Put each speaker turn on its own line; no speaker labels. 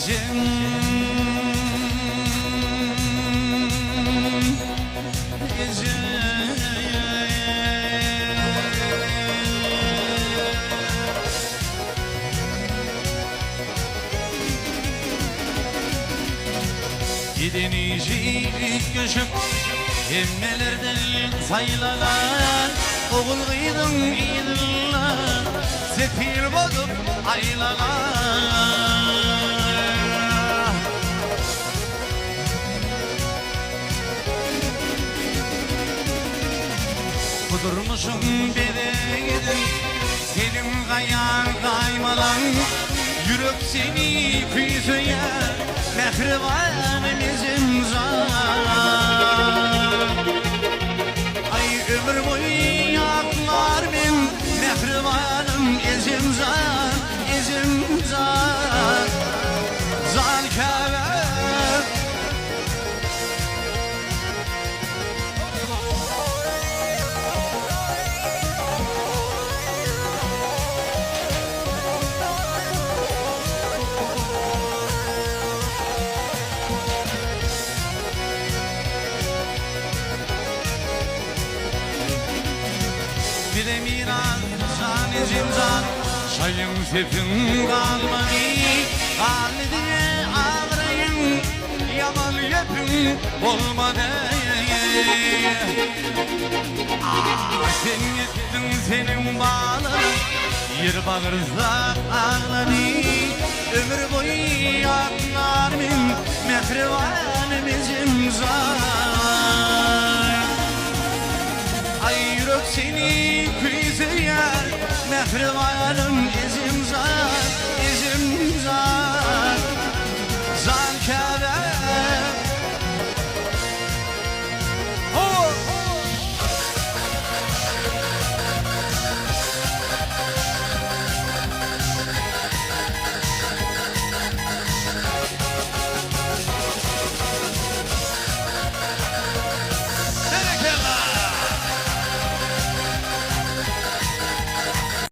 Gidenicilik göçüp emmelerden sayılalar oğul kıydın iyidirler sefil bozup aylalar kudurmuşum bere gidin selim kayan kaymalan yürek seni kuysuya mehribanımızın zar ay ömür boyu yaklar ben mehribanım izim zar zar kever bir emiran zan zan çayın sefin kalmadı halide ağrayın yaman yepin olmadı sen yettin senin bağlı yer bağırsa ağladı ömür boyu yaklar min mehribanımızın zar ay yürek seni kuysuya mehribanım